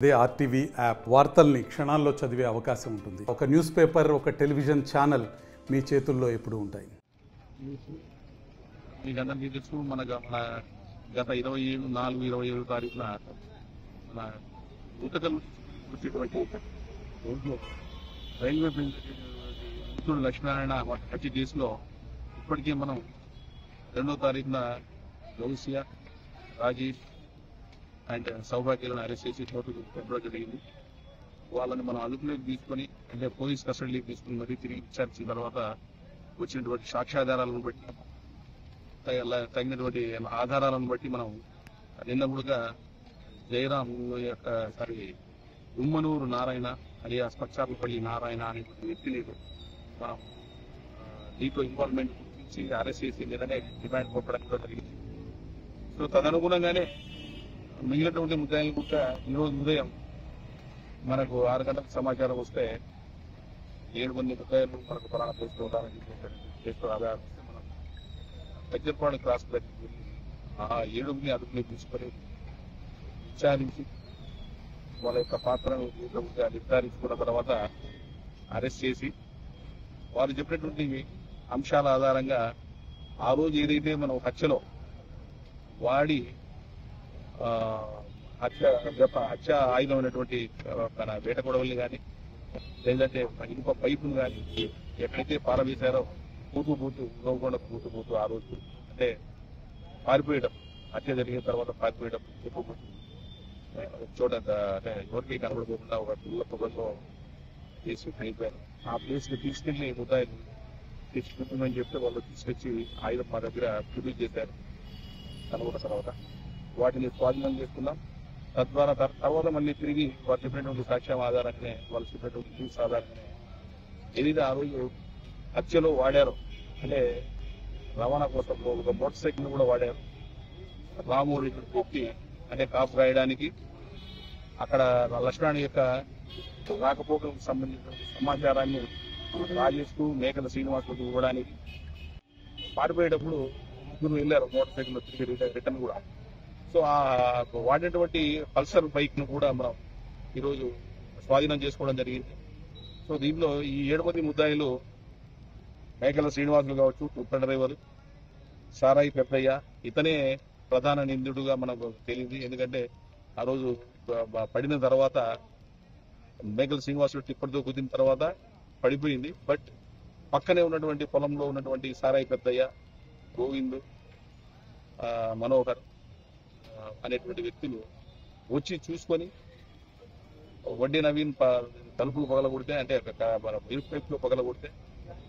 అదే RTV app వార్తల్ని క్షణాల్లో చదివే అవకాశం ఉంటుంది. ఒక న్యూస్ పేపర్, ఒక టెలివిజన్ ఛానల్ మీ చేతుల్లో ఎప్పుడూ ఉంటాయి. మీకు అందరికీ తెలుసు, మన గత 27/4/27 తారీఖున మన ఉత్తకల్ వచ్చేటువంటి రోడ్లో రైల్వే మిత్రుడు లక్ష్మీనారాయణ హత్య కేసులో ఇప్పటికే మనం 2వ తారీఖున గౌసియా, రాజేష్ అండ్ సౌభాగ్యాలను అరెస్ట్ చేసి కోర్టుకు పంపడం జరిగింది. వాళ్ళని మనం అదుపులోకి తీసుకొని, అంటే పోలీస్ కస్టడీలోకి తీసుకుని మరీ తిరిగి విచారించిన తర్వాత వచ్చినటువంటి సాక్ష్యాధారాలను బట్టి, తగినటువంటి ఆధారాలను బట్టి మనం నిన్న కూడా జయరాం యొక్క ఉమ్మనూరు నారాయణ అలియాస్ పచ్చార్లపల్లి నారాయణ అనేటువంటి వ్యక్తిని మనం దీంట్లో ఇన్వాల్వ్మెంట్ గురించి అరెస్ట్ చేసి నిన్ననే రిమాండ్ పంపడానికి జరిగింది. సో తదనుగుణంగానే మిగిలినటువంటి ముద్దాయిలు కూడా ఈరోజు ఉదయం మనకు 6 గంటలకు సమాచారం వస్తే 7 మంది ముద్దాయిలు మనకు ప్రాణ చేసుకోవడానికి ఆధారం మనం దగ్గరపాడు క్రాస్ దగ్గరికి వెళ్ళి ఆ 7 మంది అదుపులోకి తీసుకొని విచారించి వాళ్ళ యొక్క పాత్రను నిర్ధారించుకున్న తర్వాత అరెస్ట్ చేసి వారు చెప్పినటువంటి అంశాల ఆధారంగా ఆ రోజు ఏదైతే మనం హత్యలో వాడి హత్య ఆయుధం అయినటువంటి మన వేట గొడవల్ని కానీ, లేదంటే ఇనుప పైపును కానీ ఎక్కడైతే పారవేశారో నవ్వకుండా పూతూ ఆ రోజు అంటే పారిపోయడం, హత్య జరిగిన తర్వాత పారిపోయడం చోట అంటే ఎవరికి కనబడిపోకుండా ఒక పిల్ల పొగల్లో చేసి అయిపోయారు. ఆ ప్లేస్కి తీసుకెళ్లి ముద్దాయిలు తీసుకుంటుందని చెప్తే వాళ్ళు తీసుకొచ్చి ఆయుధం మా దగ్గర ప్రొడ్యూస్ చేశారు. కనుగొన్న తర్వాత వాటిని స్వాధీనం చేసుకున్నాం. తద్వారా తర్వాత మళ్ళీ తిరిగి వారు చెప్పినటువంటి సాక్ష్యం ఆధారంగానే, వాళ్ళు చెప్పినటువంటి న్యూస్ ఆధారంగానే ఏదైతే ఆ రోజు హత్యలో వాడారో, అంటే రవాణా కోసం ఒక మోటార్ సైకిల్ కూడా వాడారు. రాము వ్యక్తి అంటే కాపు రాయడానికి అక్కడ లక్ష్మణ్ యొక్క రాకపోకలకు సంబంధించిన సమాచారాన్ని రాజేష్కు, మేకల శ్రీనివాసులకు ఇవ్వడానికి పారిపోయేటప్పుడు ముగ్గురు వెళ్ళారు మోటార్ సైకిల్ తిరిగి రిటర్న్ కూడా. సో ఆ వాడినటువంటి పల్సర్ బైక్ ను కూడా మనం ఈరోజు స్వాధీనం చేసుకోవడం జరిగింది. సో దీంట్లో ఈ 7 మంది ముద్దాయిలు మేకల శ్రీనివాసులు కావచ్చు, కుక్క డ్రైవర్ సారాయి పెద్దయ్య, ఇతనే ప్రధాన నిందితుడుగా మనకు తెలియదు. ఎందుకంటే ఆ రోజు పడిన తర్వాత మేకల శ్రీనివాసులు టిప్పటితో కుదిన తర్వాత పడిపోయింది. బట్ పక్కనే ఉన్నటువంటి పొలంలో ఉన్నటువంటి సారాయి పెద్దయ్య, గోవింద్, మనోహర్ అనేటువంటి వ్యక్తులు వచ్చి చూసుకొని వడ్డీ నవీన్ తలుపులు పగలగొడితే, అంటే ఇరుపు పైపులో పగలగొడితే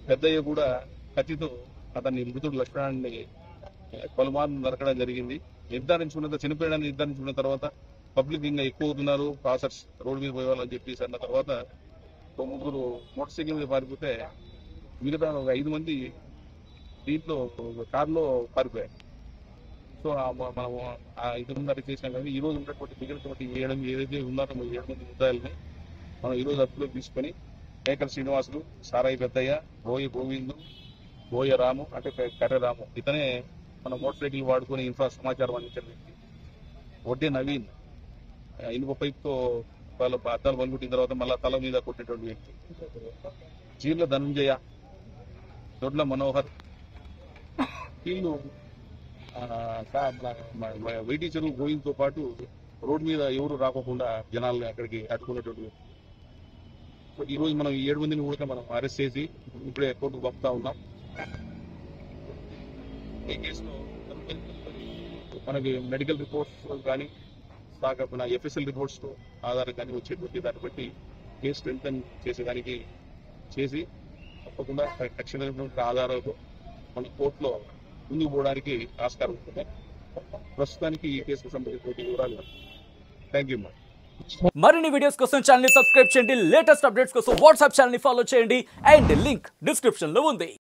పెద్దయ్య కూడా కత్తితో అతన్ని మృతుడు లక్ష్మణాన్ని పలుమార్లు నరకడం జరిగింది. చనిపోయాడని నిర్ధారించుకున్న తర్వాత పబ్లిక్ ఇంకా ఎక్కువ అవుతున్నారు, పాసర్స్ రోడ్డు మీద పోయేవాళ్ళని చెప్పేసి అన్న తర్వాత 9 మోటార్ సైకిల్ మీద పారిపోతే మిగతా ఒక 5 మంది దీంట్లో కారులో పారిపోయారు. సో మనం ఆ 5 మంది అరెస్ట్ చేసినాం. కానీ ఈ రోజు ఉన్నటువంటి మిగిలినటువంటి 7 ఏదైతే ఉన్నారో 7 మంది ముద్దాయిల్ని మనం ఈ రోజు అదుపులోకి తీసుకొని మేకల శ్రీనివాసులు, సారాయి పెద్దయ్య, బోయ గోవిందు, బోయ రాము అంటే కర్రె రాము, ఇతనే మన మోటార్ సైకిల్ వాడుకొని సమాచారం అందించిన వ్యక్తి. వడ్డీ నవీన్ ఇనుప పైపుతో అద్దాలు పలుకుట్టిన తర్వాత మళ్ళా తల మీద కొట్టినటువంటి వ్యక్తి. చీర్ల ధనంజయ, దొడ్ల మనోహర్, వీళ్ళు వైటీ చెరువు గోవింద్తో పాటు రోడ్డు మీద ఎవరు రాకుండా జనాల్ని అక్కడికి అడ్డుకున్నటువంటి వ్యక్తి. సో ఈ రోజు మనం ఈ 7 మందిని కూడా మనం అరెస్ట్ చేసి ఇప్పుడే కోర్టుకు పంపుతా ఉన్నాం. ఈ కేసులో మనకి మెడికల్ రిపోర్ట్స్ కానీ మన ఎఫ్ఎస్ఎల్ రిపోర్ట్స్ ఆధారం కానీ వచ్చేటువంటి దాన్ని బట్టి కేసు స్ట్రెంథెన్ చేసేదానికి చేసి తప్పకుండా తక్షణమైనటువంటి ఆధారాలతో మన కోర్టులో ముందుకు పోవడానికి ఆస్కారం ఉంటుంది. ప్రస్తుతానికి ఈ కేసుకు సంబంధించిన వివరాలు. Thank you. మరిన్ని వీడియోస్ కోసం ఛానల్ ని సబ్స్క్రైబ్ చేయండి. లేటెస్ట్ అప్డేట్స్ కోసం వాట్సాప్ ఛానల్ ని ఫాలో చేయండి. అండ్ లింక్ డిస్క్రిప్షన్ లో ఉంది.